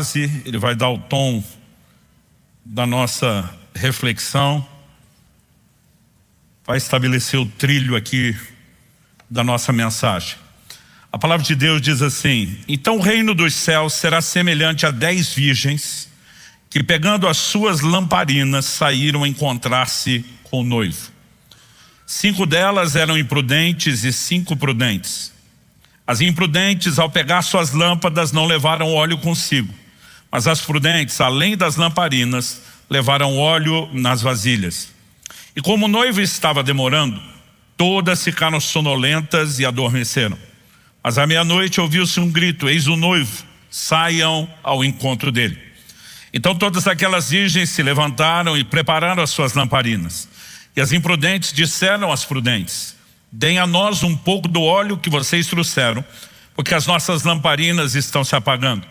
frase, ele vai dar o tom da nossa reflexão, vai estabelecer o trilho aqui da nossa mensagem. A palavra de Deus diz assim: então o reino dos céus será semelhante a 10 virgens que, pegando as suas lamparinas, saíram encontrar-se com o noivo. 5 delas eram imprudentes e 5 prudentes. As imprudentes, ao pegar suas lâmpadas, não levaram óleo consigo, mas as prudentes, além das lamparinas, levaram óleo nas vasilhas. E como o noivo estava demorando, todas ficaram sonolentas e adormeceram. Mas à meia-noite ouviu-se um grito: eis o noivo, saiam ao encontro dele. Então todas aquelas virgens se levantaram e prepararam as suas lamparinas. E as imprudentes disseram às prudentes: deem a nós um pouco do óleo que vocês trouxeram, porque as nossas lamparinas estão se apagando.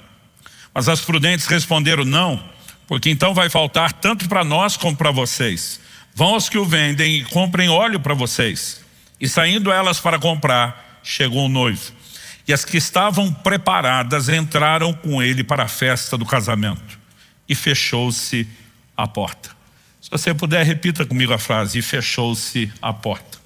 Mas as prudentes responderam: não, porque então vai faltar tanto para nós como para vocês. Vão aos que o vendem e comprem óleo para vocês. E saindo elas para comprar, chegou o noivo. E as que estavam preparadas entraram com ele para a festa do casamento. E fechou-se a porta. Se você puder, repita comigo a frase: e fechou-se a porta.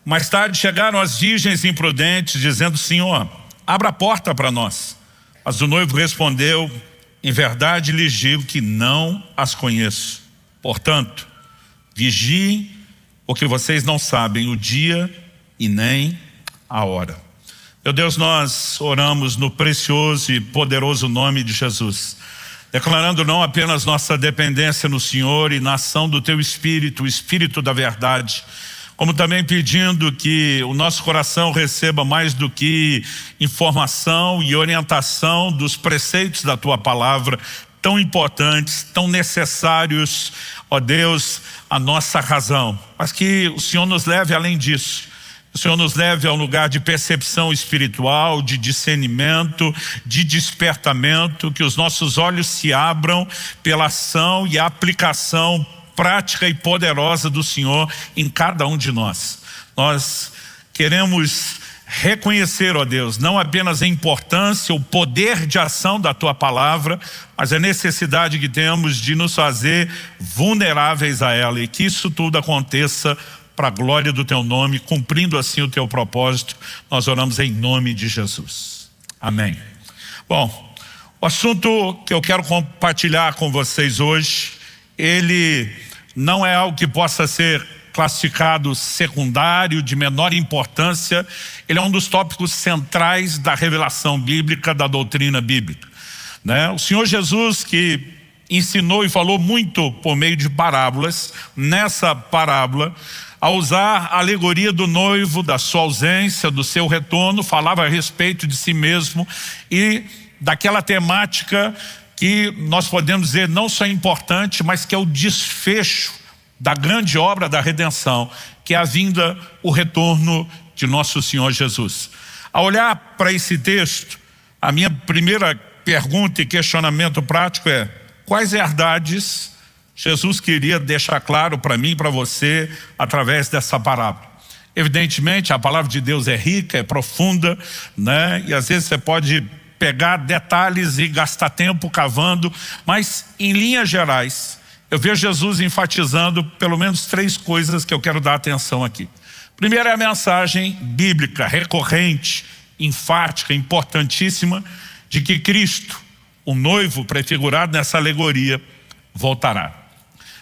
Mais tarde chegaram as virgens imprudentes, dizendo: Senhor, abra a porta para nós. Mas o noivo respondeu: em verdade lhes digo que não as conheço. Portanto, vigiem, porque vocês não sabem o dia e nem a hora. Meu Deus, nós oramos no precioso e poderoso nome de Jesus, declarando não apenas nossa dependência no Senhor e na ação do Teu Espírito, o Espírito da verdade, como também pedindo que o nosso coração receba mais do que informação e orientação dos preceitos da Tua Palavra, tão importantes, tão necessários, ó Deus, a nossa razão. Mas que o Senhor nos leve além disso. O Senhor nos leve a um lugar de percepção espiritual, de discernimento, de despertamento, que os nossos olhos se abram pela ação e aplicação prática e poderosa do Senhor em cada um de nós. Nós queremos reconhecer, ó Deus, não apenas a importância, o poder de ação da Tua Palavra, mas a necessidade que temos de nos fazer vulneráveis a ela, e que isso tudo aconteça para a glória do Teu nome, cumprindo assim o Teu propósito. Nós oramos em nome de Jesus. Amém. Bom, o assunto que eu quero compartilhar com vocês hoje, ele não é algo que possa ser classificado secundário, de menor importância. Ele é um dos tópicos centrais da revelação bíblica, da doutrina bíblica, né? O Senhor Jesus, que ensinou e falou muito por meio de parábolas, nessa parábola, ao usar a alegoria do noivo, da sua ausência, do seu retorno, falava a respeito de si mesmo e daquela temática que nós podemos dizer não só é importante, mas que é o desfecho da grande obra da redenção, que é a vinda, o retorno de nosso Senhor Jesus. Ao olhar para esse texto, a minha primeira pergunta e questionamento prático é: quais verdades Jesus queria deixar claro para mim e para você através dessa parábola? Evidentemente, a palavra de Deus é rica, é profunda, né? E às vezes você pode pegar detalhes e gastar tempo cavando, mas em linhas gerais, eu vejo Jesus enfatizando pelo menos 3 coisas que eu quero dar atenção aqui. Primeiro é a mensagem bíblica, recorrente, enfática, importantíssima, de que Cristo, o noivo prefigurado nessa alegoria, voltará.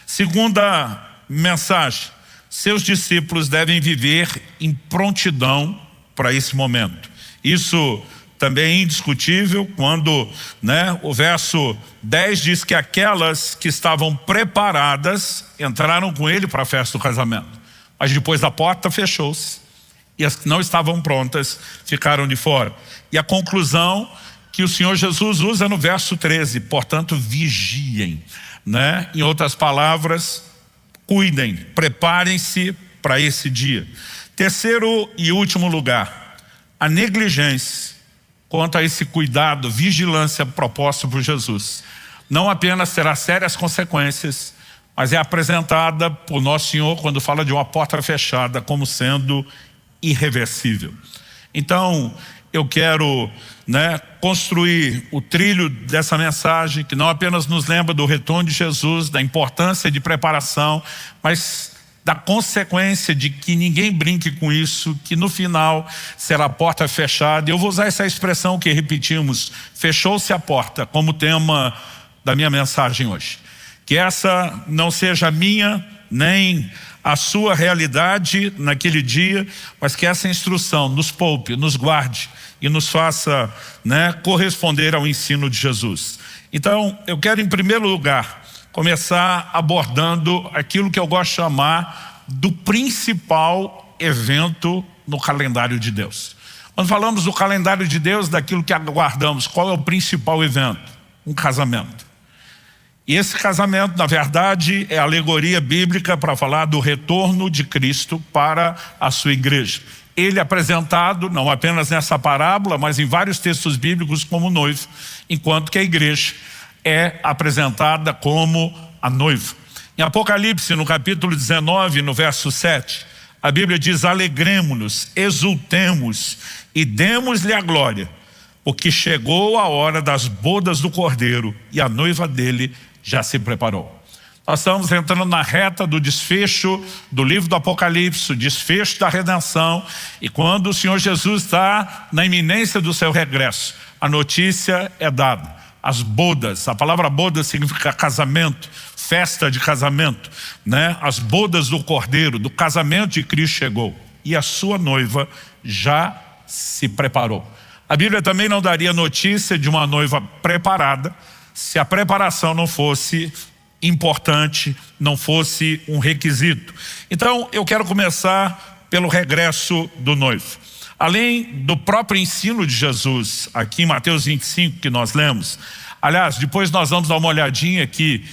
Segunda mensagem: seus discípulos devem viver em prontidão para esse momento. Isso também é indiscutível quando, né, o verso 10 diz que aquelas que estavam preparadas entraram com ele para a festa do casamento. Mas depois a porta fechou-se e as que não estavam prontas ficaram de fora. E a conclusão que o Senhor Jesus usa no verso 13, portanto vigiem, né? Em outras palavras, cuidem, preparem-se para esse dia. Terceiro e último lugar, a negligência quanto a esse cuidado, vigilância proposto por Jesus, não apenas terá sérias consequências, mas é apresentada por nosso Senhor quando fala de uma porta fechada como sendo irreversível. Então, eu quero construir o trilho dessa mensagem, que não apenas nos lembra do retorno de Jesus, da importância de preparação, mas da consequência de que ninguém brinque com isso, que no final será a porta fechada. Eu vou usar essa expressão que repetimos, fechou-se a porta, como tema da minha mensagem hoje. Que essa não seja a minha, nem a sua realidade naquele dia, mas que essa instrução nos poupe, nos guarde e nos faça corresponder ao ensino de Jesus. Então, eu quero em primeiro lugar começar abordando aquilo que eu gosto de chamar do principal evento no calendário de Deus. Quando falamos do calendário de Deus, daquilo que aguardamos, qual é o principal evento? Um casamento. E esse casamento, na verdade, é a alegoria bíblica para falar do retorno de Cristo para a sua igreja. Ele é apresentado, não apenas nessa parábola, mas em vários textos bíblicos como noivo, enquanto que a igreja é apresentada como a noiva. Em Apocalipse, no capítulo 19, no verso 7, a Bíblia diz: alegremo-nos, exultemos e demos-lhe a glória, porque chegou a hora das bodas do Cordeiro e a noiva dele já se preparou. Nós estamos entrando na reta do desfecho do livro do Apocalipse, o desfecho da redenção, e quando o Senhor Jesus está na iminência do seu regresso, a notícia é dada. As bodas, a palavra boda significa casamento, festa de casamento, As bodas do Cordeiro, do casamento de Cristo chegou, e a sua noiva já se preparou. A Bíblia também não daria notícia de uma noiva preparada se a preparação não fosse importante, não fosse um requisito. Então eu quero começar pelo regresso do noivo. Além do próprio ensino de Jesus, aqui em Mateus 25 que nós lemos, aliás, depois nós vamos dar uma olhadinha aqui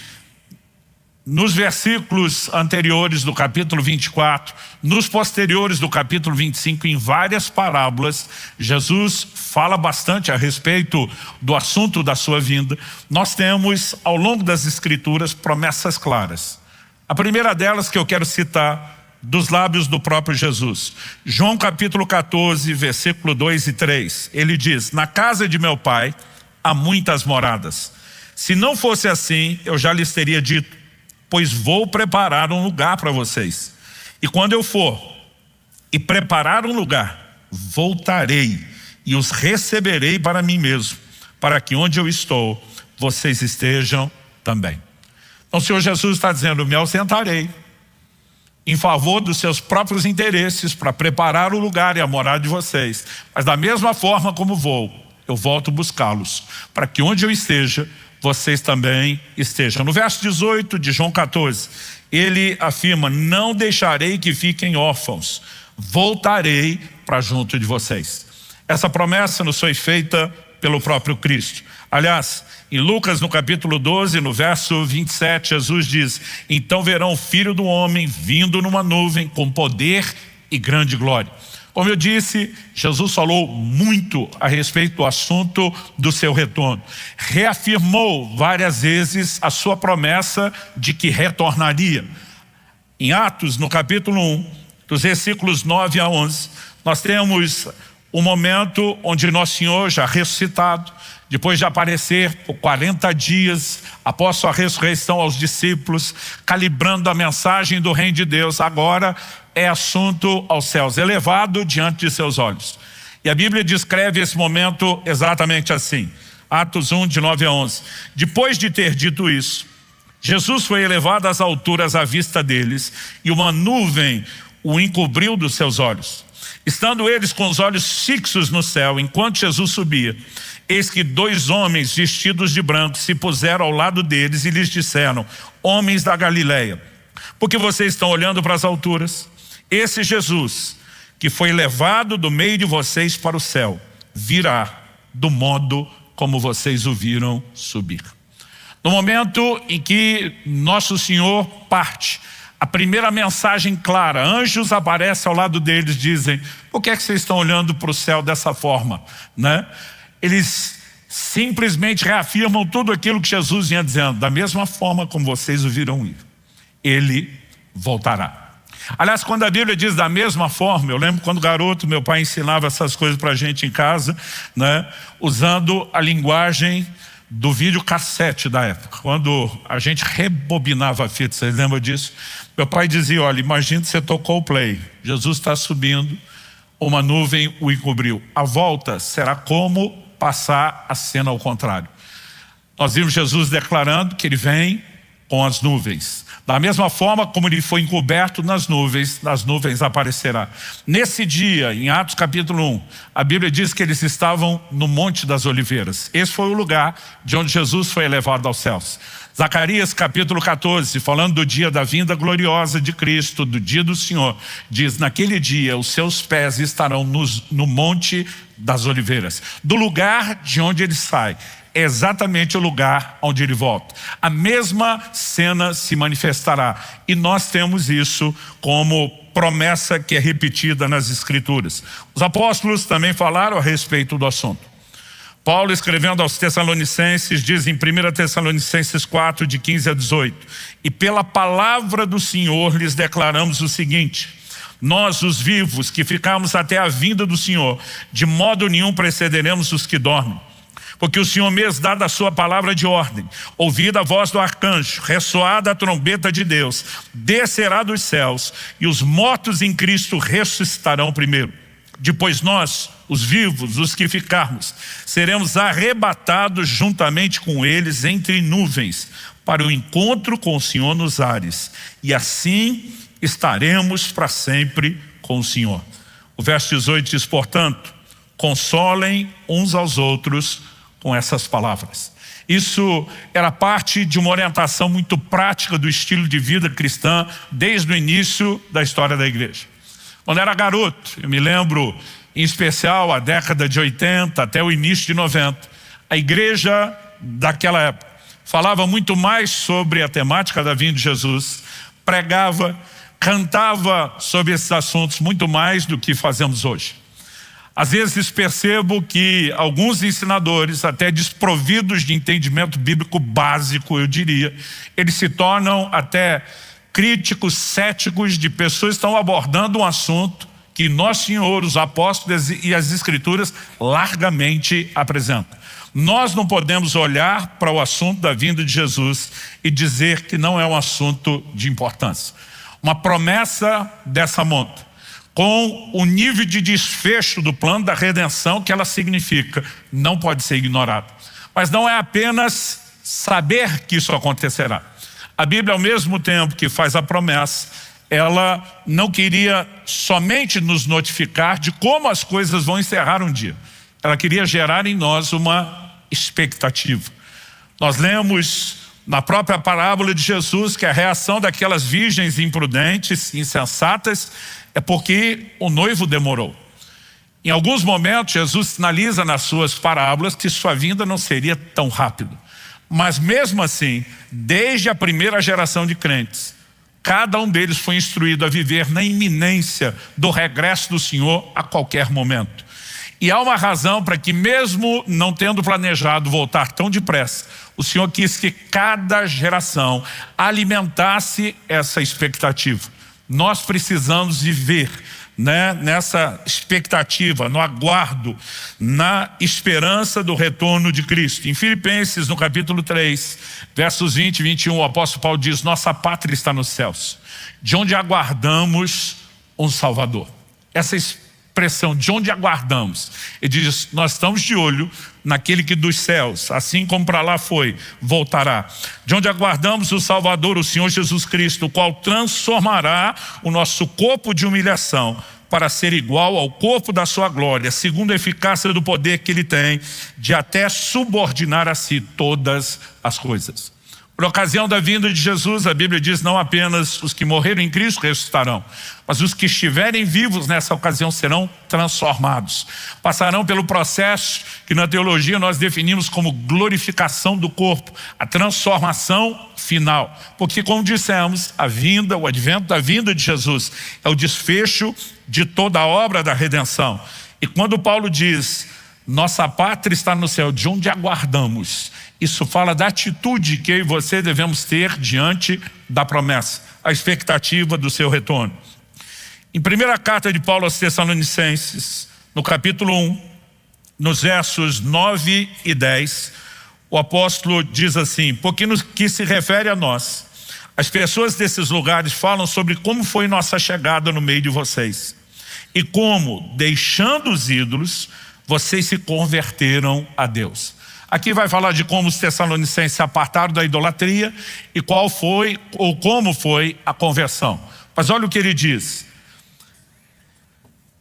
nos versículos anteriores do capítulo 24, nos posteriores do capítulo 25, em várias parábolas, Jesus fala bastante a respeito do assunto da sua vinda. Nós temos, ao longo das Escrituras, promessas claras. A primeira delas que eu quero citar, dos lábios do próprio Jesus. João capítulo 14, versículo 2 e 3. Ele diz: na casa de meu pai há muitas moradas. Se não fosse assim, eu já lhes teria dito, pois vou preparar um lugar para vocês. E quando eu for e preparar um lugar, voltarei e os receberei para mim mesmo, para que onde eu estou, vocês estejam também. Então o Senhor Jesus está dizendo: me ausentarei em favor dos seus próprios interesses, para preparar o lugar e a morada de vocês. Mas da mesma forma como vou, eu volto buscá-los, para que onde eu esteja, vocês também estejam. No verso 18 de João 14, ele afirma: não deixarei que fiquem órfãos, voltarei para junto de vocês. Essa promessa nos foi feita pelo próprio Cristo. Aliás, em Lucas no capítulo 12, no verso 27, Jesus diz: então verão o Filho do Homem vindo numa nuvem com poder e grande glória. Como eu disse, Jesus falou muito a respeito do assunto do seu retorno. Reafirmou várias vezes a sua promessa de que retornaria. Em Atos, no capítulo 1, dos versículos 9 a 11, nós temos o momento onde Nosso Senhor, já ressuscitado, depois de aparecer por 40 dias, após sua ressurreição aos discípulos, calibrando a mensagem do reino de Deus, agora é assunto aos céus, elevado diante de seus olhos. E a Bíblia descreve esse momento exatamente assim. Atos 1, de 9 a 11. Depois de ter dito isso, Jesus foi elevado às alturas à vista deles, e uma nuvem o encobriu dos seus olhos. Estando eles com os olhos fixos no céu, enquanto Jesus subia, eis que 2 homens vestidos de branco se puseram ao lado deles e lhes disseram: homens da Galileia, por que vocês estão olhando para as alturas? Esse Jesus, que foi levado do meio de vocês para o céu, virá do modo como vocês o viram subir. No momento em que Nosso Senhor parte, a primeira mensagem clara, anjos aparecem ao lado deles, dizem: por que é que vocês estão olhando para o céu dessa forma? Eles simplesmente reafirmam tudo aquilo que Jesus vinha dizendo: da mesma forma como vocês o viram ir, ele voltará. Aliás, quando a Bíblia diz da mesma forma, eu lembro quando garoto, meu pai ensinava essas coisas para a gente em casa, né, usando a linguagem do videocassete da época. Quando a gente rebobinava a fita, vocês lembram disso? Meu pai dizia, olha, imagina que você tocou o play, Jesus está subindo, uma nuvem o encobriu. A volta será como passar a cena ao contrário. Nós vimos Jesus declarando que ele vem com as nuvens. Da mesma forma como ele foi encoberto nas nuvens aparecerá. Nesse dia, em Atos capítulo 1, a Bíblia diz que eles estavam no Monte das Oliveiras. Esse foi o lugar de onde Jesus foi elevado aos céus. Zacarias capítulo 14, falando do dia da vinda gloriosa de Cristo, do dia do Senhor, diz, naquele dia os seus pés estarão no Monte das Oliveiras. Do lugar de onde ele sai, é exatamente o lugar onde ele volta. A mesma cena se manifestará. E nós temos isso como promessa que é repetida nas Escrituras. Os apóstolos também falaram a respeito do assunto. Paulo, escrevendo aos Tessalonicenses, diz em 1 Tessalonicenses 4, de 15 a 18, e pela palavra do Senhor lhes declaramos o seguinte: nós, os vivos, que ficamos até a vinda do Senhor, de modo nenhum precederemos os que dormem. Porque o Senhor mesmo dá da sua palavra de ordem, ouvida a voz do arcanjo, ressoada a trombeta de Deus, descerá dos céus, e os mortos em Cristo ressuscitarão primeiro. Depois nós, os vivos, os que ficarmos, seremos arrebatados juntamente com eles entre nuvens, para o encontro com o Senhor nos ares, e assim estaremos para sempre com o Senhor. O verso 18 diz, portanto, consolem uns aos outros com essas palavras. Isso era parte de uma orientação muito prática do estilo de vida cristã desde o início da história da igreja. Quando era garoto, eu me lembro em especial a década de 80 até o início de 90, a igreja daquela época falava muito mais sobre a temática da vinda de Jesus, pregava, cantava sobre esses assuntos muito mais do que fazemos hoje. Às vezes percebo que alguns ensinadores, até desprovidos de entendimento bíblico básico, eu diria, eles se tornam até críticos, céticos de pessoas que estão abordando um assunto que Nosso Senhor, os apóstolos e as Escrituras largamente apresentam. Nós não podemos olhar para o assunto da vinda de Jesus e dizer que não é um assunto de importância. Uma promessa dessa monta, com o nível de desfecho do plano da redenção que ela significa, não pode ser ignorado. Mas não é apenas saber que isso acontecerá. A Bíblia, ao mesmo tempo que faz a promessa, ela não queria somente nos notificar de como as coisas vão encerrar um dia. Ela queria gerar em nós uma expectativa. Nós lemos na própria parábola de Jesus que a reação daquelas virgens imprudentes, insensatas, é porque o noivo demorou. Em alguns momentos, Jesus sinaliza nas suas parábolas que sua vinda não seria tão rápido. Mas mesmo assim, desde a primeira geração de crentes, cada um deles foi instruído a viver na iminência do regresso do Senhor a qualquer momento. E há uma razão para que, mesmo não tendo planejado voltar tão depressa, o Senhor quis que cada geração alimentasse essa expectativa. Nós precisamos viver, né, nessa expectativa, no aguardo, na esperança do retorno de Cristo. Em Filipenses, no capítulo 3, versos 20 e 21, o apóstolo Paulo diz, nossa pátria está nos céus, de onde aguardamos um Salvador. Essa expressão, de onde aguardamos, ele diz, nós estamos de olho naquele que dos céus, assim como para lá foi, voltará. De onde aguardamos o Salvador, o Senhor Jesus Cristo, o qual transformará o nosso corpo de humilhação para ser igual ao corpo da sua glória, segundo a eficácia do poder que ele tem, de até subordinar a si todas as coisas. Por ocasião da vinda de Jesus, a Bíblia diz, não apenas os que morreram em Cristo ressuscitarão, mas os que estiverem vivos nessa ocasião serão transformados. Passarão pelo processo que na teologia nós definimos como glorificação do corpo, a transformação final. Porque, como dissemos, a vinda, o advento da vinda de Jesus é o desfecho de toda a obra da redenção. E quando Paulo diz, nossa pátria está no céu, de onde aguardamos, isso fala da atitude que eu e você devemos ter diante da promessa. a expectativa do seu retorno. Em primeira carta de Paulo aos Tessalonicenses, no capítulo 1, nos versos 9 e 10, o apóstolo diz assim: porque no que se refere a nós, as pessoas desses lugares falam sobre como foi nossa chegada no meio de vocês e como, deixando os ídolos, vocês se converteram a Deus. Aqui vai falar de como os tessalonicenses se apartaram da idolatria e qual foi ou como foi a conversão. Mas olha o que ele diz: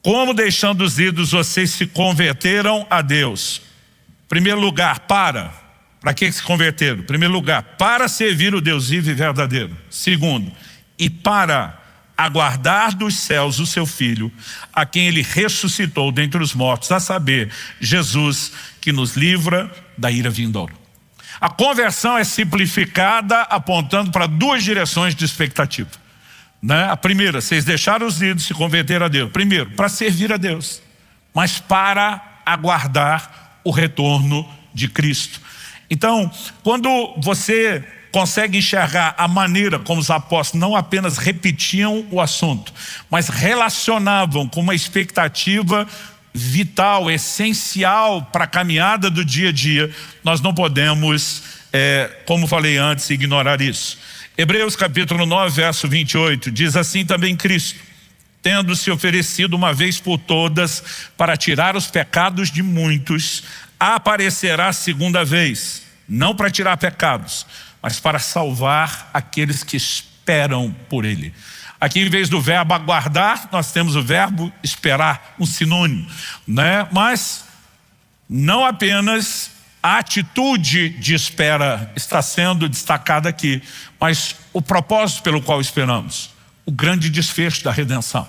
como, deixando os ídolos, vocês se converteram a Deus. Primeiro lugar, para que se converteram? Primeiro lugar, para servir o Deus vivo e verdadeiro. Segundo, e para aguardar dos céus o seu Filho, a quem ele ressuscitou dentre os mortos, a saber, Jesus, que nos livra da ira vindoura. A conversão é simplificada apontando para duas direções de expectativa. A primeira, vocês deixaram os ídolos, se converteram a Deus. Primeiro, para servir a Deus, mas para aguardar o retorno de Cristo. Então, quando você consegue enxergar a maneira como os apóstolos não apenas repetiam o assunto, mas relacionavam com uma expectativa vital, essencial para a caminhada do dia a dia, nós não podemos, como falei antes, ignorar isso. Hebreus capítulo 9, verso 28, diz assim também Cristo: tendo se oferecido uma vez por todas para tirar os pecados de muitos, aparecerá segunda vez, não para tirar pecados, mas para salvar aqueles que esperam por Ele. Aqui, em vez do verbo aguardar, nós temos o verbo esperar, um sinônimo, Mas não apenas a atitude de espera está sendo destacada aqui, mas o propósito pelo qual esperamos, o grande desfecho da redenção.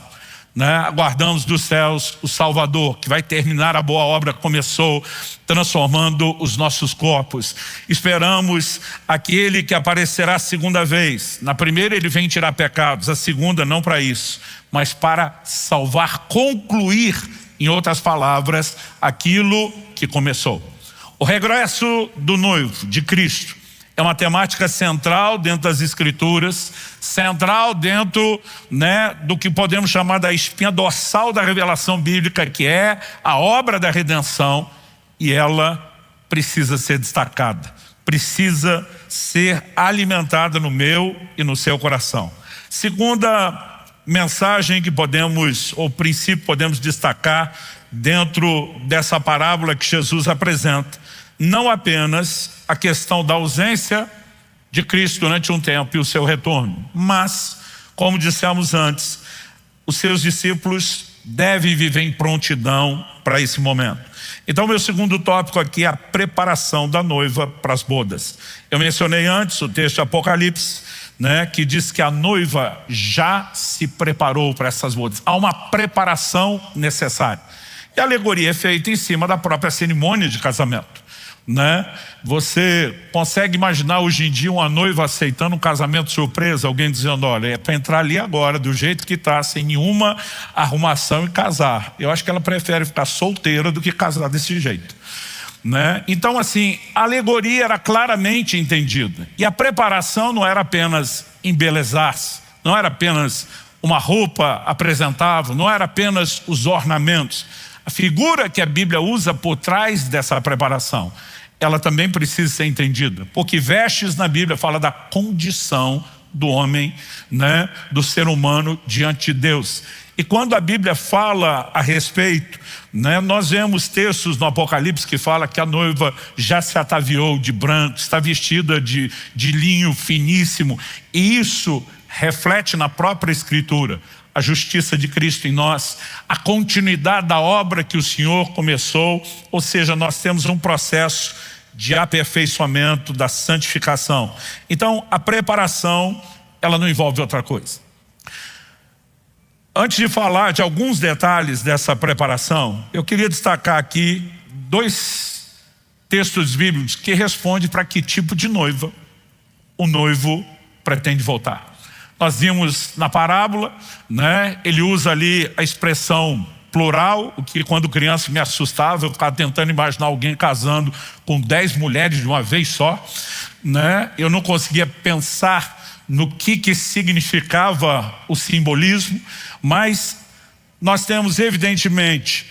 Aguardamos dos céus o Salvador, que vai terminar a boa obra que começou, transformando os nossos corpos. Esperamos aquele que aparecerá a segunda vez. Na primeira ele vem tirar pecados, a segunda não para isso, mas para salvar, concluir, em outras palavras, aquilo que começou. O regresso do noivo, de Cristo, é uma temática central dentro das Escrituras, central dentro do que podemos chamar da espinha dorsal da revelação bíblica, que é a obra da redenção, e ela precisa ser destacada, precisa ser alimentada no meu e no seu coração. Segunda mensagem que podemos, ou princípio podemos destacar dentro dessa parábola que Jesus apresenta, não apenas a questão da ausência de Cristo durante um tempo e o seu retorno, mas, como dissemos antes, os seus discípulos devem viver em prontidão para esse momento. Então, meu segundo tópico aqui é a preparação da noiva para as bodas. Eu mencionei antes o texto de Apocalipse, que diz que a noiva já se preparou para essas bodas. Há uma preparação necessária. E a alegoria é feita em cima da própria cerimônia de casamento. Você consegue imaginar hoje em dia uma noiva aceitando um casamento surpresa, alguém dizendo: olha, é para entrar ali agora, do jeito que está, sem nenhuma arrumação, e casar. Eu acho que ela prefere ficar solteira do que casar desse jeito. Então, assim, a alegoria era claramente entendida, e a preparação não era apenas embelezar-se, não era apenas uma roupa apresentável, não era apenas os ornamentos. A figura que a Bíblia usa por trás dessa preparação, ela também precisa ser entendida, porque vestes na Bíblia fala da condição do homem, do ser humano diante de Deus. E quando a Bíblia fala a respeito, nós vemos textos no Apocalipse que fala que a noiva já se ataviou de branco, está vestida de linho finíssimo, e isso reflete na própria Escritura a justiça de Cristo em nós, a continuidade da obra que o Senhor começou, ou seja, nós temos um processo de aperfeiçoamento, da santificação. Então, a preparação, ela não envolve outra coisa. Antes de falar de alguns detalhes dessa preparação, eu queria destacar aqui 2 textos bíblicos que respondem para que tipo de noiva o noivo pretende voltar. Nós vimos na parábola, ele usa ali a expressão plural, o que quando criança me assustava, eu ficava tentando imaginar alguém casando com 10 mulheres de uma vez só. Eu não conseguia pensar no que significava o simbolismo, mas nós temos evidentemente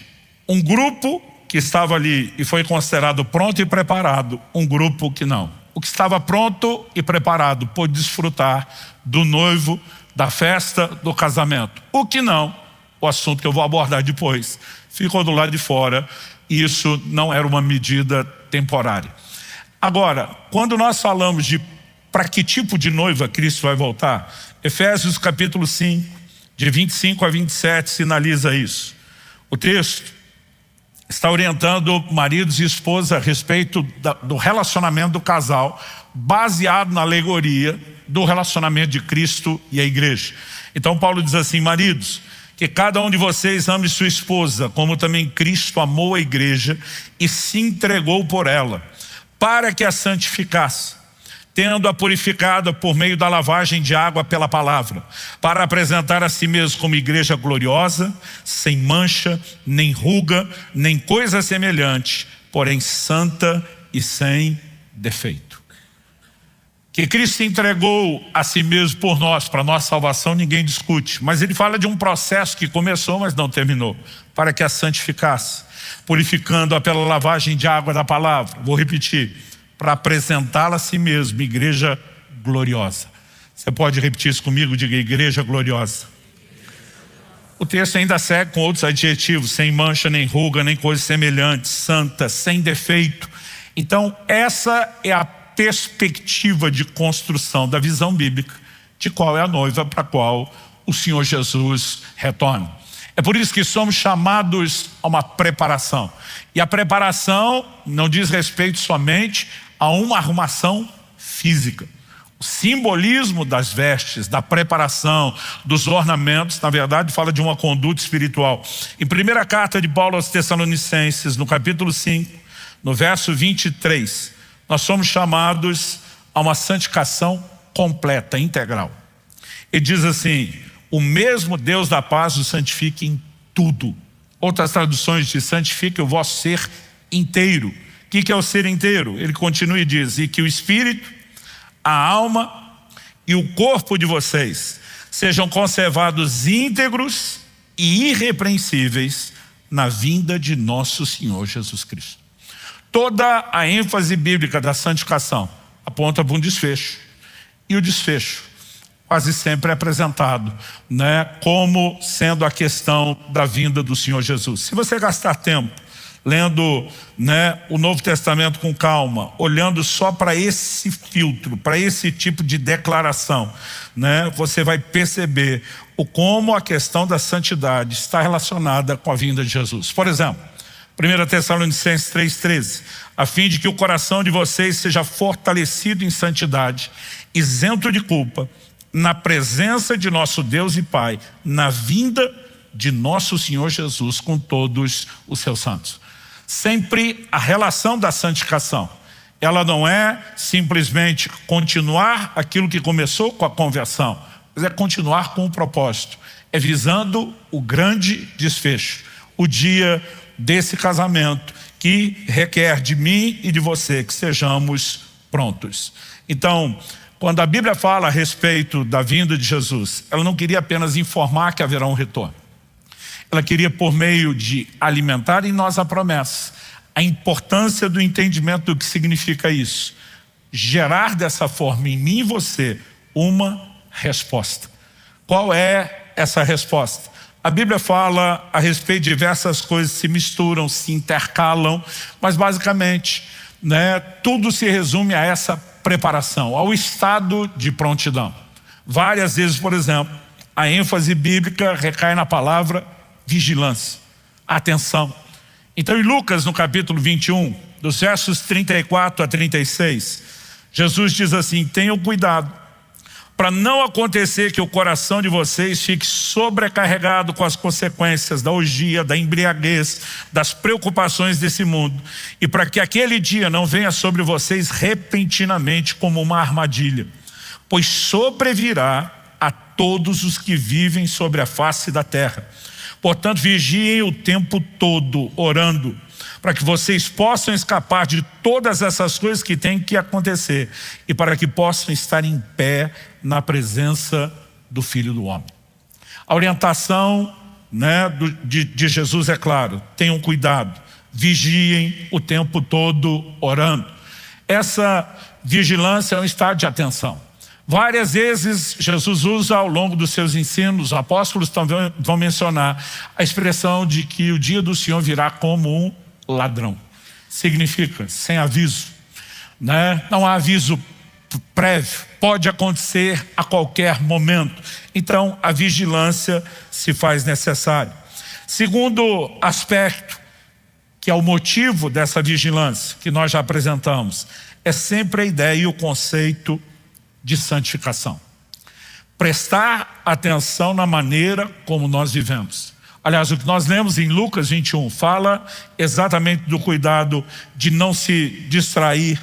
um grupo que estava ali e foi considerado pronto e preparado, um grupo que não. O que estava pronto e preparado pôde desfrutar do noivo, da festa, do casamento. O que não, o assunto que eu vou abordar depois, ficou do lado de fora, e isso não era uma medida temporária. Agora, quando nós falamos de para que tipo de noiva Cristo vai voltar, Efésios capítulo 5, de 25 a 27, sinaliza isso. O texto está orientando maridos e esposas a respeito do relacionamento do casal, baseado na alegoria do relacionamento de Cristo e a igreja. Então Paulo diz assim: maridos, que cada um de vocês ame sua esposa, como também Cristo amou a igreja e se entregou por ela, para que a santificasse, tendo-a purificada por meio da lavagem de água pela palavra, para apresentar a si mesmo como igreja gloriosa, sem mancha, nem ruga, nem coisa semelhante, porém santa e sem defeito. Que Cristo se entregou a si mesmo por nós, para nossa salvação, ninguém discute. Mas ele fala de um processo que começou, mas não terminou, para que a santificasse, purificando-a pela lavagem de água da palavra. Vou repetir: para apresentá-la a si mesmo, igreja gloriosa. Você pode repetir isso comigo? Diga: igreja gloriosa. O texto ainda segue com outros adjetivos: sem mancha, nem ruga, nem coisa semelhante, santa, sem defeito. Então essa é a perspectiva de construção da visão bíblica de qual é a noiva para a qual o Senhor Jesus retorna. É por isso que somos chamados a uma preparação. E a preparação não diz respeito somente a uma arrumação física. O simbolismo das vestes, da preparação, dos ornamentos, na verdade fala de uma conduta espiritual. Em primeira carta de Paulo aos Tessalonicenses, no capítulo 5, no verso 23, nós somos chamados a uma santificação completa, integral. Ele diz assim: o mesmo Deus da paz o santifique em tudo. Outras traduções diz: santifique o vosso ser inteiro. O que é o ser inteiro? Ele continua e diz: e que o espírito, a alma e o corpo de vocês sejam conservados íntegros e irrepreensíveis na vinda de nosso Senhor Jesus Cristo. Toda a ênfase bíblica da santificação aponta para um desfecho. E o desfecho quase sempre é apresentado, como sendo a questão da vinda do Senhor Jesus. Se você gastar tempo lendo o Novo Testamento com calma, olhando só para esse filtro, para esse tipo de declaração, você vai perceber como a questão da santidade está relacionada com a vinda de Jesus. Por exemplo, 1 Tessalonicenses 3,13, a fim de que o coração de vocês seja fortalecido em santidade, isento de culpa, na presença de nosso Deus e Pai, na vinda de nosso Senhor Jesus com todos os seus santos. Sempre a relação da santificação, ela não é simplesmente continuar aquilo que começou com a conversão, mas é continuar com o propósito, é visando o grande desfecho, o dia desse casamento que requer de mim e de você que sejamos prontos. Então, quando a Bíblia fala a respeito da vinda de Jesus, ela não queria apenas informar que haverá um retorno. Ela queria, por meio de alimentar em nós a promessa, a importância do entendimento do que significa isso, gerar dessa forma em mim e você uma resposta. Qual é essa resposta? A Bíblia fala a respeito de diversas coisas que se misturam, se intercalam, mas basicamente, tudo se resume a essa preparação, ao estado de prontidão. Várias vezes, por exemplo, a ênfase bíblica recai na palavra vigilância, atenção. Então em Lucas, no capítulo 21, dos versos 34 a 36, Jesus diz assim: tenham cuidado para não acontecer que o coração de vocês fique sobrecarregado com as consequências da orgia, da embriaguez, das preocupações desse mundo, e para que aquele dia não venha sobre vocês repentinamente como uma armadilha, pois sobrevirá a todos os que vivem sobre a face da terra. Portanto, vigiem o tempo todo orando, para que vocês possam escapar de todas essas coisas que têm que acontecer e para que possam estar em pé na presença do Filho do Homem. A orientação, de Jesus é claro: tenham cuidado, vigiem o tempo todo orando. Essa vigilância é um estado de atenção. Várias vezes Jesus usa ao longo dos seus ensinos, os apóstolos também vão mencionar a expressão de que o dia do Senhor virá como um ladrão. Significa sem aviso, não há aviso prévio, pode acontecer a qualquer momento. Então a vigilância se faz necessária. Segundo aspecto, que é o motivo dessa vigilância que nós já apresentamos, é sempre a ideia e o conceito de santificação. Prestar atenção na maneira como nós vivemos. Aliás, o que nós lemos em Lucas 21 fala exatamente do cuidado de não se distrair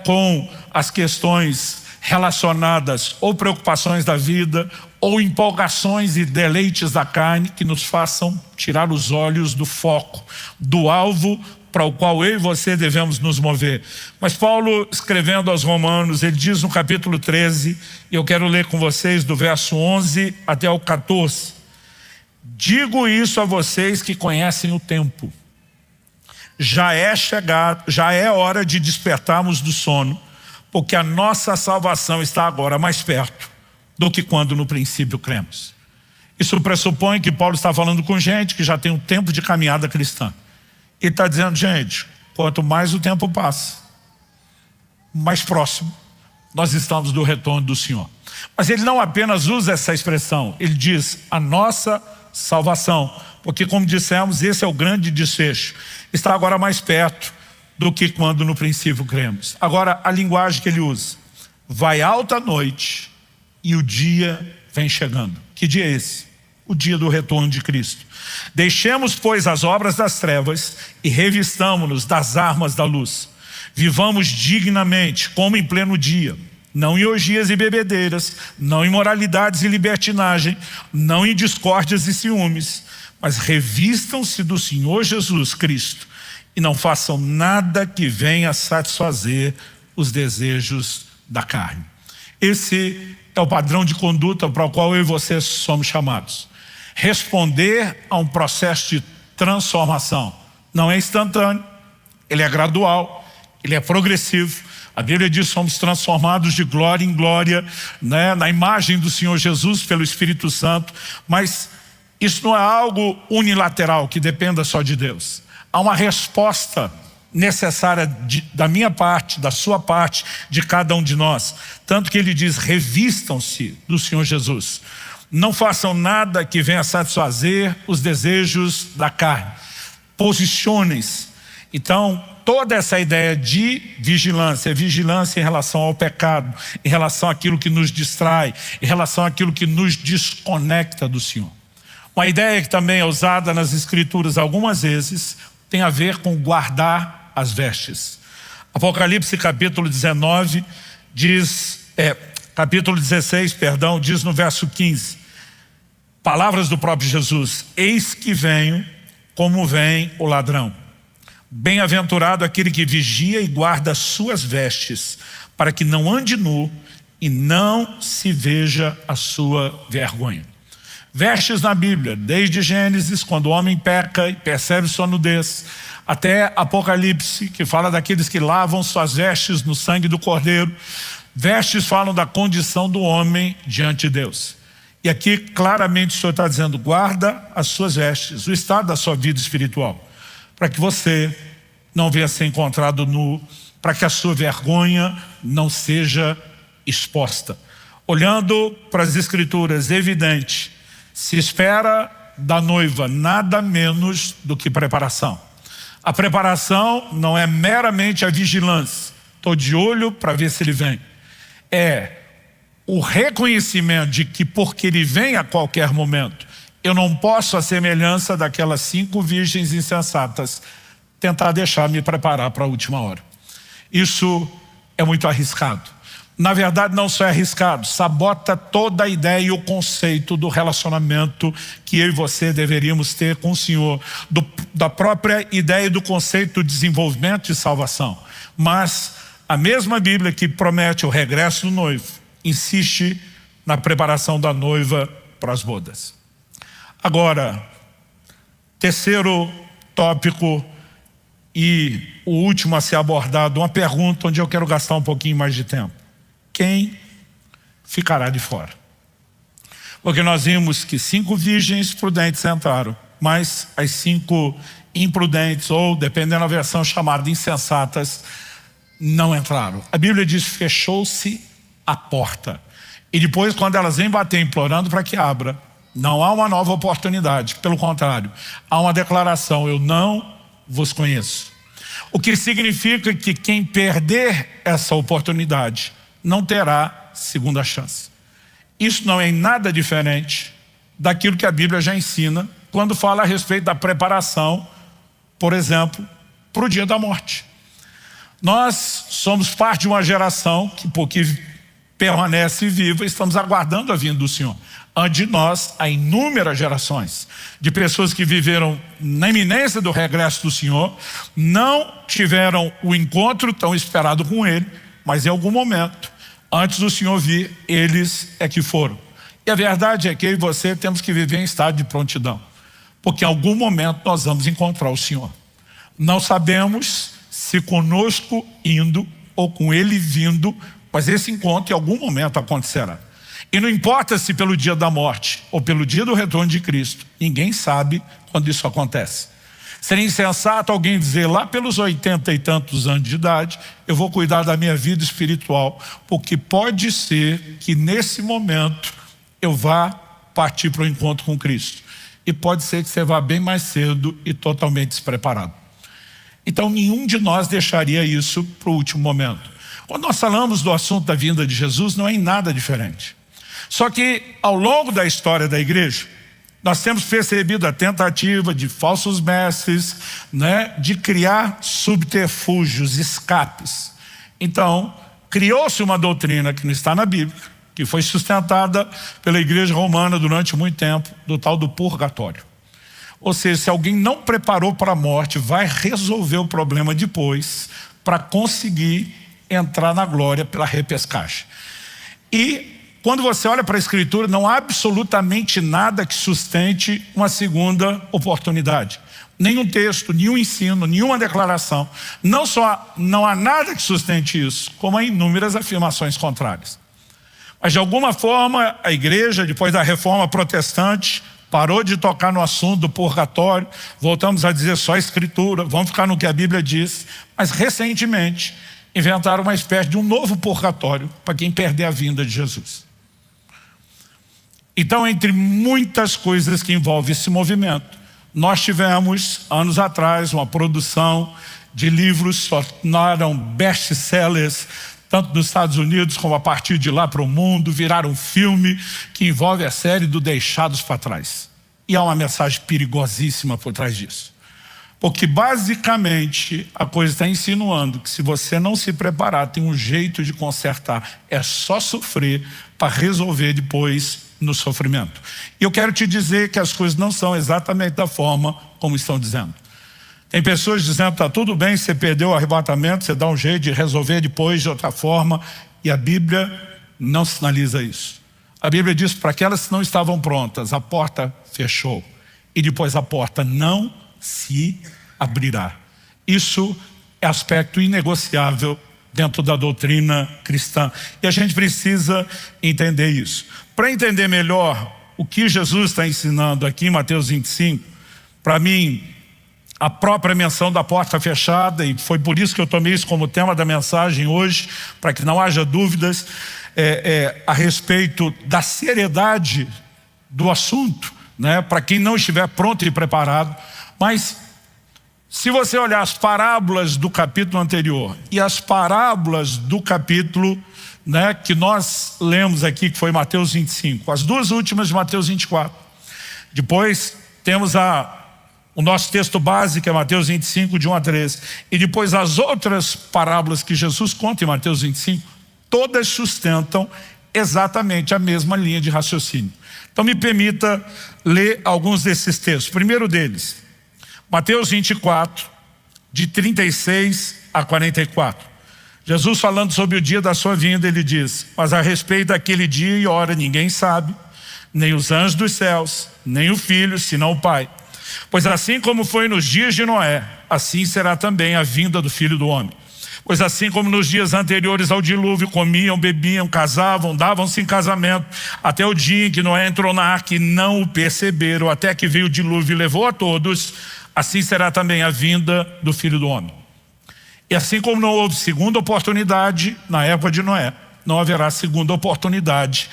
com as questões relacionadas ou preocupações da vida ou empolgações e deleites da carne que nos façam tirar os olhos do foco, do alvo para o qual eu e você devemos nos mover. Mas Paulo, escrevendo aos Romanos, ele diz no capítulo 13, e eu quero ler com vocês do verso 11 até o 14: digo isso a vocês que conhecem o tempo. Já é hora de despertarmos do sono, porque a nossa salvação está agora mais perto do que quando no princípio cremos. Isso pressupõe que Paulo está falando com gente que já tem um tempo de caminhada cristã. E está dizendo, gente, quanto mais o tempo passa, mais próximo nós estamos do retorno do Senhor. Mas ele não apenas usa essa expressão, ele diz a nossa salvação, porque como dissemos, esse é o grande desfecho. Está agora mais perto do que quando no princípio cremos. Agora, a linguagem que ele usa: vai alta a noite e o dia vem chegando. Que dia é esse? O dia do retorno de Cristo. Deixemos, pois, as obras das trevas e revistamo-nos das armas da luz. Vivamos dignamente, como em pleno dia, não em orgias e bebedeiras, não em moralidades e libertinagem, não em discórdias e ciúmes, mas revistam-se do Senhor Jesus Cristo e não façam nada que venha satisfazer os desejos da carne. Esse é o padrão de conduta para o qual eu e você somos chamados. Responder a um processo de transformação. Não é instantâneo, ele é gradual, ele é progressivo. A Bíblia diz que somos transformados de glória em glória, na imagem do Senhor Jesus pelo Espírito Santo. Mas isso não é algo unilateral que dependa só de Deus. Há uma resposta necessária da minha parte, da sua parte, de cada um de nós. Tanto que ele diz: revistam-se do Senhor Jesus. Não façam nada que venha satisfazer os desejos da carne. Posicionem-se. Então, toda essa ideia de vigilância, é vigilância em relação ao pecado, em relação àquilo que nos distrai, em relação àquilo que nos desconecta do Senhor. Uma ideia que também é usada nas Escrituras algumas vezes tem a ver com guardar as vestes. Apocalipse capítulo 19 diz, capítulo 16, perdão, diz no verso 15, palavras do próprio Jesus: eis que venho como vem o ladrão. Bem-aventurado aquele que vigia e guarda as suas vestes, para que não ande nu e não se veja a sua vergonha. Vestes na Bíblia, desde Gênesis, quando o homem peca e percebe sua nudez, até Apocalipse, que fala daqueles que lavam suas vestes no sangue do Cordeiro. Vestes falam da condição do homem diante de Deus. E aqui claramente o Senhor está dizendo: guarda as suas vestes, o estado da sua vida espiritual, para que você não venha ser encontrado nu, para que a sua vergonha não seja exposta. Olhando para as Escrituras, é evidente, se espera da noiva nada menos do que preparação. A preparação não é meramente a vigilância, estou de olho para ver se ele vem. É o reconhecimento de que, porque ele vem a qualquer momento, eu não posso, à semelhança daquelas 5 virgens insensatas, tentar deixar me preparar para a última hora. Isso é muito arriscado. na verdade não só é arriscado, sabota toda a ideia e o conceito do relacionamento que eu e você deveríamos ter com o Senhor, da própria ideia do conceito de desenvolvimento e salvação. Mas a mesma Bíblia que promete o regresso do noivo, insiste na preparação da noiva para as bodas. Agora, terceiro tópico e o último a ser abordado, uma pergunta onde eu quero gastar um pouquinho mais de tempo. Quem ficará de fora? Porque nós vimos que 5 virgens prudentes entraram, mas as 5 imprudentes, ou dependendo da versão chamada de insensatas, não entraram. A Bíblia diz: fechou-se a porta. E depois, quando elas vêm bater implorando para que abra, não há uma nova oportunidade. Pelo contrário, há uma declaração: eu não vos conheço. O que significa que quem perder essa oportunidade não terá segunda chance. Isso não é em nada diferente daquilo que a Bíblia já ensina quando fala a respeito da preparação, por exemplo, para o dia da morte. Nós somos parte de uma geração que, porque permanece viva, estamos aguardando a vinda do Senhor. Antes de nós, há inúmeras gerações de pessoas que viveram na iminência do regresso do Senhor, não tiveram o encontro tão esperado com Ele, mas em algum momento, antes do Senhor vir, eles é que foram. E a verdade é que eu e você temos que viver em estado de prontidão, porque em algum momento nós vamos encontrar o Senhor. Não sabemos se conosco indo ou com Ele vindo, mas esse encontro em algum momento acontecerá. E não importa se pelo dia da morte ou pelo dia do retorno de Cristo, ninguém sabe quando isso acontece. Seria insensato alguém dizer: lá pelos 80 e tantos anos de idade, eu vou cuidar da minha vida espiritual, porque pode ser que nesse momento eu vá partir para o encontro com Cristo. E pode ser que você vá bem mais cedo e totalmente despreparado. Então nenhum de nós deixaria isso para o último momento. Quando nós falamos do assunto da vinda de Jesus, não é em nada diferente. Só que ao longo da história da igreja, nós temos percebido a tentativa de falsos mestres, de criar subterfúgios, escapes. Então, criou-se uma doutrina que não está na Bíblia, que foi sustentada pela igreja romana durante muito tempo, do tal do purgatório. Ou seja, se alguém não preparou para a morte, vai resolver o problema depois, para conseguir entrar na glória pela repescagem. E quando você olha para a Escritura, não há absolutamente nada que sustente uma segunda oportunidade. Nenhum texto, nenhum ensino, nenhuma declaração. Não só não há nada que sustente isso, como há inúmeras afirmações contrárias. Mas de alguma forma a igreja, depois da reforma protestante, parou de tocar no assunto do purgatório. Voltamos a dizer só a Escritura, vamos ficar no que a Bíblia diz. Mas recentemente inventaram uma espécie de um novo purgatório para quem perder a vinda de Jesus. Então, entre muitas coisas que envolvem esse movimento, nós tivemos, anos atrás, uma produção de livros que se tornaram best-sellers, tanto nos Estados Unidos como a partir de lá para o mundo, viraram um filme que envolve a série do Deixados para Trás. E há uma mensagem perigosíssima por trás disso. Porque basicamente a coisa está insinuando que se você não se preparar, tem um jeito de consertar, é só sofrer para resolver depois no sofrimento. E eu quero te dizer que as coisas não são exatamente da forma como estão dizendo. Tem pessoas dizendo: está tudo bem, você perdeu o arrebatamento, você dá um jeito de resolver depois de outra forma. E a Bíblia não sinaliza isso. A Bíblia diz: para aquelas que não estavam prontas, a porta fechou. E depois a porta não se abrirá. Isso é aspecto inegociável dentro da doutrina cristã. E a gente precisa entender isso. Para entender melhor o que Jesus está ensinando aqui em Mateus 25, para mim, a própria menção da porta fechada, e foi por isso que eu tomei isso como tema da mensagem hoje, para que não haja dúvidas a respeito da seriedade do assunto, para quem não estiver pronto e preparado. Mas se você olhar as parábolas do capítulo anterior e as parábolas do capítulo que nós lemos aqui, que foi Mateus 25, as duas últimas de Mateus 24. Depois temos o nosso texto base, que é Mateus 25, de 1 a 13. E depois as outras parábolas que Jesus conta em Mateus 25, Todas sustentam exatamente a mesma linha de raciocínio. Então me permita ler alguns desses textos. O primeiro deles, Mateus 24, de 36 a 44. Jesus falando sobre o dia da sua vinda, ele diz: mas a respeito daquele dia e hora ninguém sabe, nem os anjos dos céus, nem o Filho, senão o Pai. Pois assim como foi nos dias de Noé, assim será também a vinda do Filho do Homem. Pois assim como nos dias anteriores ao dilúvio, comiam, bebiam, casavam, davam-se em casamento, até o dia em que Noé entrou na arca e não o perceberam, até que veio o dilúvio e levou a todos, assim será também a vinda do Filho do Homem. E assim como não houve segunda oportunidade na época de Noé, não haverá segunda oportunidade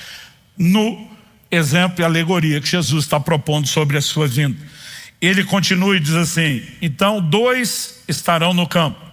no exemplo e alegoria que Jesus está propondo sobre a sua vinda. Ele continua e diz assim: então 2 estarão no campo,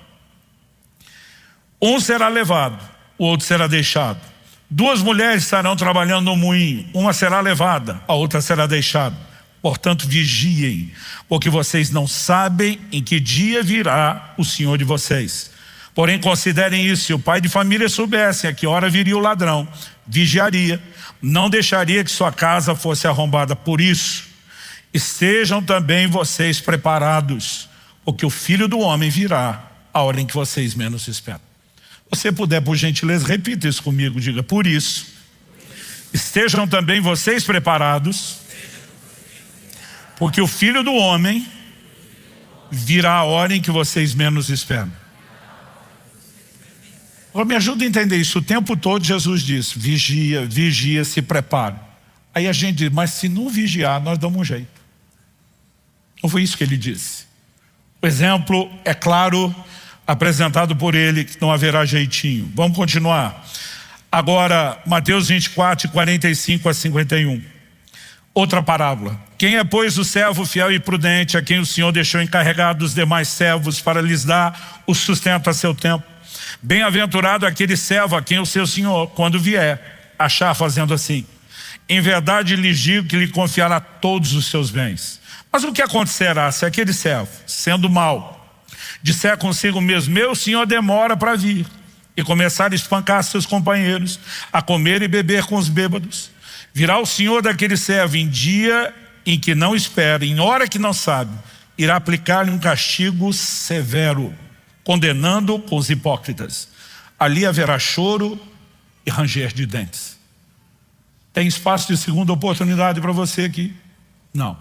um será levado, o outro será deixado. 2 mulheres estarão trabalhando no moinho, uma será levada, a outra será deixada. Portanto, vigiem, porque vocês não sabem em que dia virá o Senhor de vocês. Porém, considerem isso: se o pai de família soubesse a que hora viria o ladrão, vigiaria, não deixaria que sua casa fosse arrombada. Por isso, estejam também vocês preparados, porque o Filho do Homem virá a hora em que vocês menos esperam. Se você puder, por gentileza, repita isso comigo, diga: por isso, estejam também vocês preparados, porque o Filho do Homem virá a hora em que vocês menos esperam. Agora me ajuda a entender isso. O tempo todo Jesus disse: vigia, vigia, se prepare. Aí a gente diz: mas se não vigiar, nós damos um jeito. Não foi isso que ele disse. O exemplo é claro, apresentado por ele, que não haverá jeitinho. Vamos continuar. Agora, Mateus 24, 45 a 51. Outra parábola. Quem é, pois, o servo fiel e prudente, a quem o Senhor deixou encarregado dos demais servos para lhes dar o sustento a seu tempo? Bem-aventurado aquele servo a quem o seu Senhor, quando vier, achar fazendo assim. Em verdade lhes digo que lhe confiará todos os seus bens. Mas o que acontecerá se aquele servo, sendo mau, disser consigo mesmo: meu Senhor demora para vir, e começar a espancar seus companheiros, a comer e beber com os bêbados? Virá o Senhor daquele servo em dia em que não espera, em hora que não sabe, irá aplicar-lhe um castigo severo, condenando com os hipócritas. Ali haverá choro e ranger de dentes. Tem espaço de segunda oportunidade para você aqui? Não.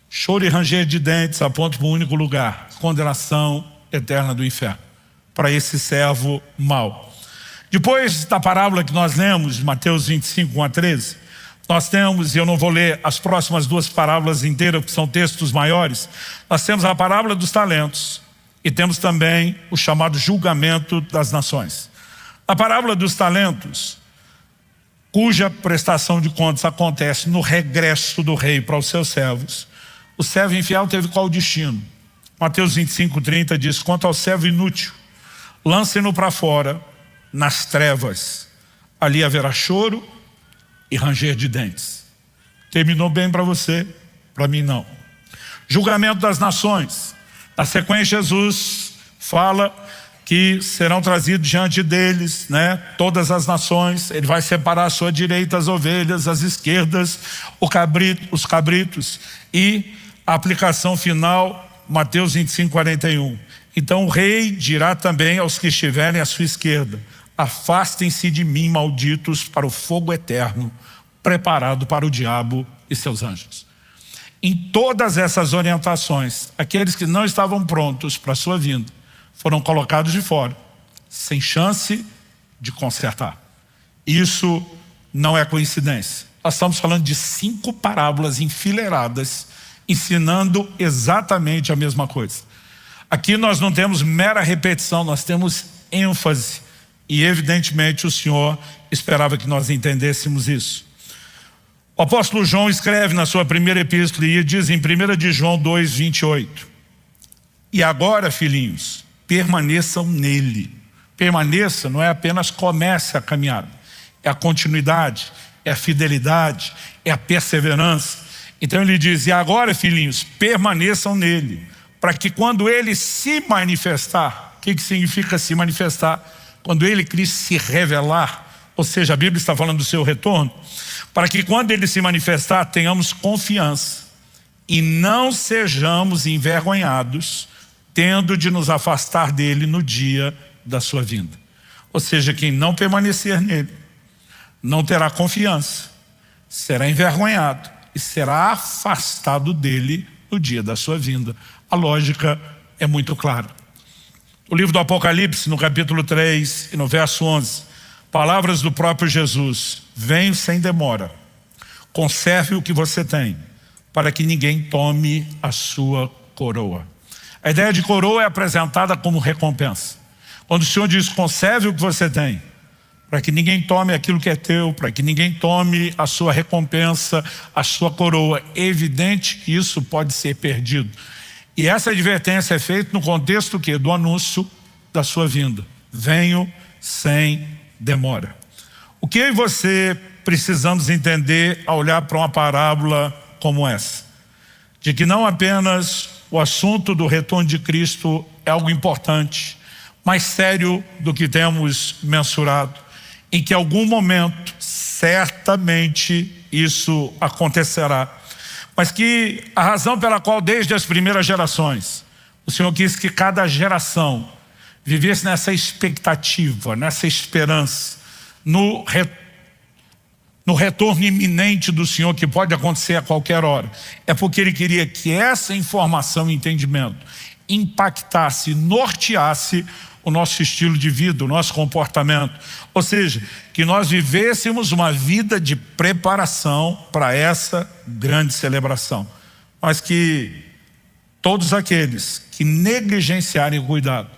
Choro e ranger de dentes apontam para um único lugar: condenação eterna do inferno, para esse servo mau. Depois da parábola que nós lemos, Mateus 25, 1 a 13, nós temos, e eu não vou ler as próximas 2 parábolas inteiras, que são textos maiores. Nós temos a parábola dos talentos e temos também o chamado julgamento das nações. A parábola dos talentos, cuja prestação de contas acontece no regresso do rei para os seus servos. O servo infiel teve qual destino? Mateus 25, 30 diz: quanto ao servo inútil, lancem-no para fora, nas trevas. Ali haverá choro e ranger de dentes. Terminou bem para você? Para mim não. Julgamento das nações. Na sequência, Jesus fala que serão trazidos diante deles, todas as nações. Ele vai separar à sua direita as ovelhas, às esquerdas os cabritos. E a aplicação final, Mateus 25, 41. Então o rei dirá também aos que estiverem à sua esquerda: afastem-se de mim, malditos, para o fogo eterno, preparado para o diabo e seus anjos. Em todas essas orientações, aqueles que não estavam prontos para a sua vinda foram colocados de fora, sem chance de consertar. Isso não é coincidência. Nós estamos falando de 5 parábolas enfileiradas, ensinando exatamente a mesma coisa. Aqui nós não temos mera repetição, nós temos ênfase. E evidentemente o Senhor esperava que nós entendêssemos isso. O apóstolo João escreve na sua primeira epístola e diz em 1 de João 2, 28. E agora, filhinhos, permaneçam nele. Permaneça não é apenas comece a caminhada, é a continuidade, é a fidelidade, é a perseverança. Então ele diz: e agora, filhinhos, permaneçam nele, para que quando ele se manifestar, o que significa se manifestar? quando Ele, Cristo, se revelar, ou seja, a Bíblia está falando do seu retorno, para que quando Ele se manifestar, tenhamos confiança e não sejamos envergonhados, tendo de nos afastar dele no dia da sua vinda. Ou seja, quem não permanecer nele, não terá confiança, será envergonhado e será afastado dele no dia da sua vinda. A lógica é muito clara. O livro do Apocalipse, no capítulo 3 e no verso 11, palavras do próprio Jesus: venho sem demora, conserve o que você tem, para que ninguém tome a sua coroa. A ideia de coroa é apresentada como recompensa. Quando o Senhor diz: conserve o que você tem, para que ninguém tome aquilo que é teu, para que ninguém tome a sua recompensa, a sua coroa, é evidente que isso pode ser perdido. E essa advertência é feita no contexto que? Do anúncio da sua vinda. Venho sem demora. O que eu e você precisamos entender ao olhar para uma parábola como essa? De que não apenas o assunto do retorno de Cristo é algo importante, mais sério do que temos mensurado, em que em algum momento certamente isso acontecerá, mas que a razão pela qual desde as primeiras gerações o Senhor quis que cada geração vivesse nessa expectativa, nessa esperança, no retorno iminente do Senhor, que pode acontecer a qualquer hora, é porque Ele queria que essa informação e entendimento impactasse, norteasse o nosso estilo de vida, o nosso comportamento. Ou seja, que nós vivêssemos uma vida de preparação para essa grande celebração. Mas que todos aqueles que negligenciarem o cuidado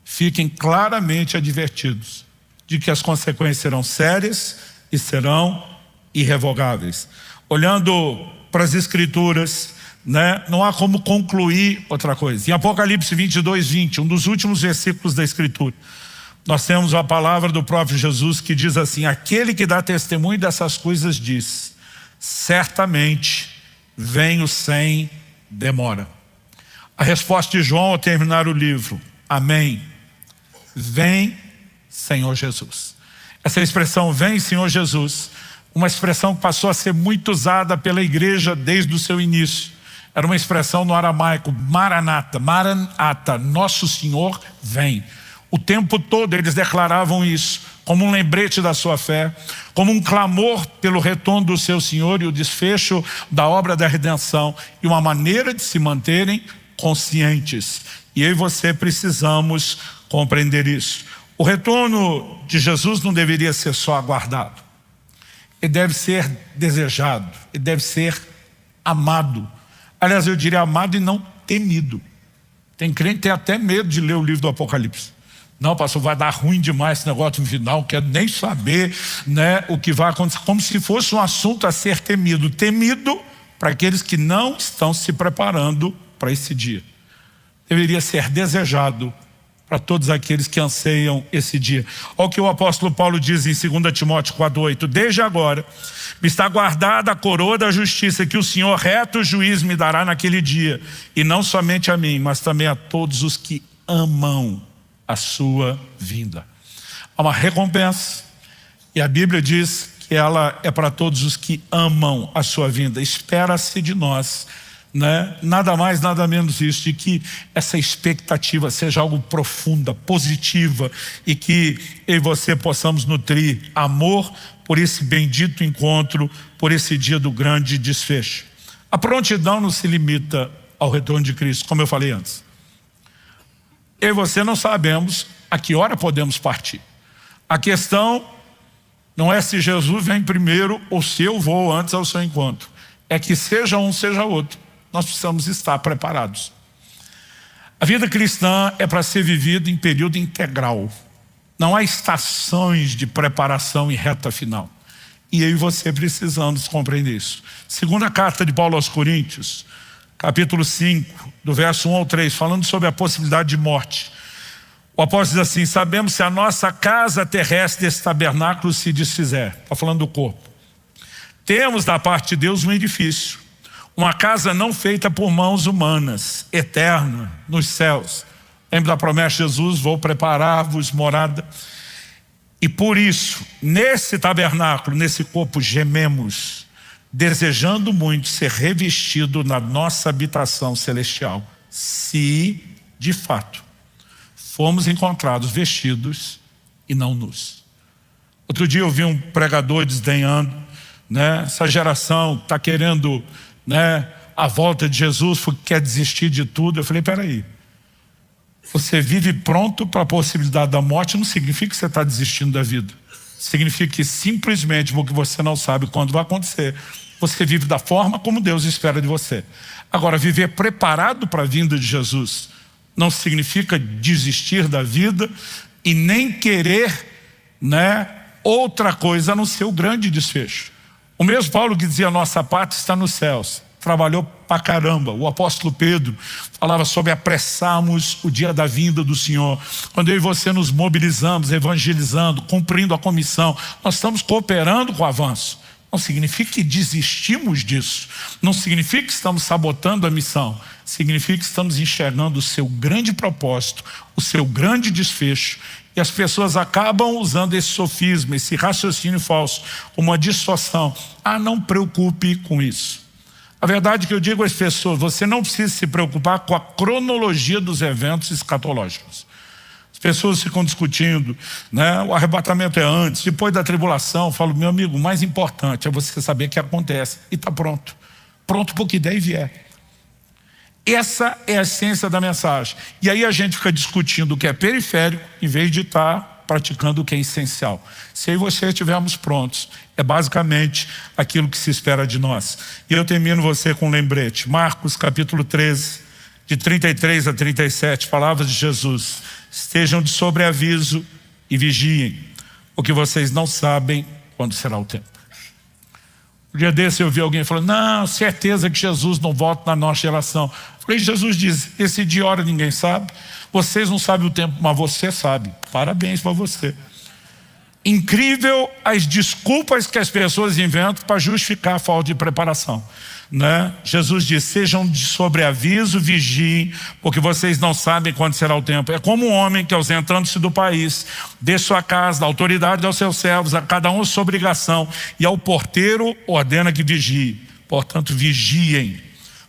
fiquem claramente advertidos de que as consequências serão sérias e serão irrevogáveis. Olhando para as Escrituras, não há como concluir outra coisa. Em Apocalipse 22, 20, um dos últimos versículos da Escritura, nós temos a palavra do próprio Jesus que diz assim: aquele que dá testemunho dessas coisas diz: certamente venho sem demora. A resposta de João ao terminar o livro: amém. Vem, Senhor Jesus. Essa expressão, vem, Senhor Jesus, uma expressão que passou a ser muito usada pela igreja desde o seu início. Era uma expressão no aramaico, Maranata, Maranata, Nosso Senhor vem. O tempo todo eles declaravam isso, como um lembrete da sua fé, como um clamor pelo retorno do seu Senhor e o desfecho da obra da redenção, e uma maneira de se manterem conscientes. E eu e você precisamos compreender isso. O retorno de Jesus não deveria ser só aguardado. Ele deve ser desejado, ele deve ser amado. Aliás, eu diria amado e não temido. Tem crente que tem até medo de ler o livro do Apocalipse. Não, pastor, vai dar ruim demais esse negócio no final, não quero nem saber o que vai acontecer. Como se fosse um assunto a ser temido. Temido para aqueles que não estão se preparando para esse dia. Deveria ser desejado para todos aqueles que anseiam esse dia. Olha o que o apóstolo Paulo diz em 2 Timóteo 4,8: desde agora me está guardada a coroa da justiça que o Senhor, reto juiz, me dará naquele dia, e não somente a mim, mas também a todos os que amam a sua vinda. Há uma recompensa, e a Bíblia diz que ela é para todos os que amam a sua vinda. Espera-se de nós, nada mais, nada menos isso, de que essa expectativa seja algo profunda, positiva, e que eu e você possamos nutrir amor por esse bendito encontro, por esse dia do grande desfecho. A prontidão não se limita ao retorno de Cristo, como eu falei antes. Eu e você não sabemos a que hora podemos partir. A questão não é se Jesus vem primeiro ou se eu vou antes ao seu encontro. É que seja um, seja outro, nós precisamos estar preparados. A vida cristã é para ser vivida em período integral. Não há estações de preparação e reta final. E eu e você precisamos compreender isso. Segunda carta de Paulo aos Coríntios, capítulo 5, do verso 1 ao 3, falando sobre a possibilidade de morte. O apóstolo diz assim: sabemos se a nossa casa terrestre, esse tabernáculo, se desfizer. Está falando do corpo. Temos da parte de Deus um edifício, uma casa não feita por mãos humanas, eterna, nos céus. Lembra da promessa de Jesus: vou preparar-vos morada. E por isso, nesse tabernáculo, nesse corpo, gememos, desejando muito ser revestido na nossa habitação celestial, se, de fato, fomos encontrados vestidos e não nus. Outro dia eu vi um pregador desdenhando, né? Essa geração está querendo, né, a volta de Jesus, quer desistir de tudo. Eu falei, peraí, você vive pronto para a possibilidade da morte, não significa que você está desistindo da vida. Significa que simplesmente porque você não sabe quando vai acontecer, você vive da forma como Deus espera de você. Agora, viver preparado para a vinda de Jesus não significa desistir da vida e nem querer, né, outra coisa a não ser o grande desfecho. O mesmo Paulo que dizia, nossa pátria está nos céus, trabalhou pra caramba. O apóstolo Pedro falava sobre apressarmos o dia da vinda do Senhor. Quando eu e você nos mobilizamos, evangelizando, cumprindo a comissão, nós estamos cooperando com o avanço. Não significa que desistimos disso. Não significa que estamos sabotando a missão. Significa que estamos enxergando o seu grande propósito, o seu grande desfecho. E as pessoas acabam usando esse sofisma, esse raciocínio falso, como uma distorção. Ah, não preocupe com isso. A verdade é que eu digo às pessoas, você não precisa se preocupar com a cronologia dos eventos escatológicos. As pessoas ficam discutindo, né? O arrebatamento é antes, depois da tribulação. Eu falo, meu amigo, o mais importante é você saber que acontece e está pronto. Pronto para o que der e vier. Essa é a essência da mensagem. E aí a gente fica discutindo o que é periférico, em vez de estar praticando o que é essencial. Se eu e você estivermos prontos, é basicamente aquilo que se espera de nós. E eu termino você com um lembrete. Marcos capítulo 13, de 33 a 37, palavras de Jesus. Estejam de sobreaviso e vigiem, porque vocês não sabem quando será o tempo. Um dia desse eu vi alguém falando, não, certeza que Jesus não volta na nossa geração. Falei, Jesus diz, esse dia e hora ninguém sabe. Vocês não sabem o tempo, mas você sabe. Parabéns para você. Incrível as desculpas que as pessoas inventam para justificar a falta de preparação, né? Jesus diz, sejam de sobreaviso, vigiem, porque vocês não sabem quando será o tempo. É como um homem que, ausentando-se do país, deixa sua casa, da autoridade aos seus servos, a cada um sua obrigação, e ao porteiro ordena que vigie. Portanto, vigiem,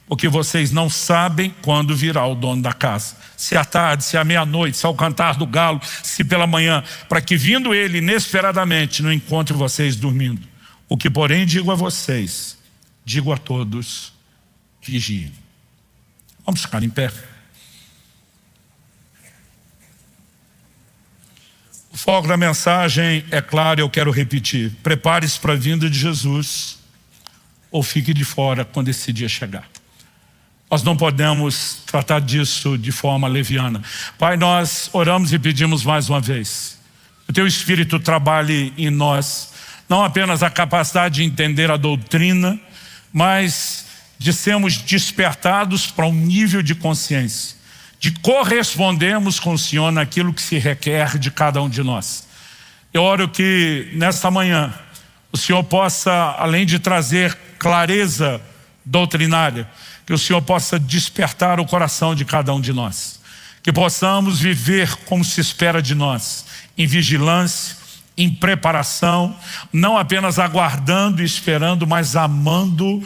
porque vocês não sabem quando virá o dono da casa. Se à tarde, se à meia-noite, se ao cantar do galo, se pela manhã, para que vindo ele inesperadamente não encontre vocês dormindo. O que porém digo a vocês, digo a todos, vigiem. Vamos ficar em pé. O foco da mensagem é claro, eu quero repetir. Prepare-se para a vinda de Jesus ou fique de fora quando esse dia chegar. Nós não podemos tratar disso de forma leviana. Pai, nós oramos e pedimos mais uma vez. O Teu Espírito trabalhe em nós, não apenas a capacidade de entender a doutrina, mas de sermos despertados para um nível de consciência, de correspondermos com o Senhor naquilo que se requer de cada um de nós. Eu oro que nesta manhã o Senhor possa, além de trazer clareza doutrinária, que o Senhor possa despertar o coração de cada um de nós. Que possamos viver como se espera de nós, em vigilância, em preparação, não apenas aguardando e esperando, mas amando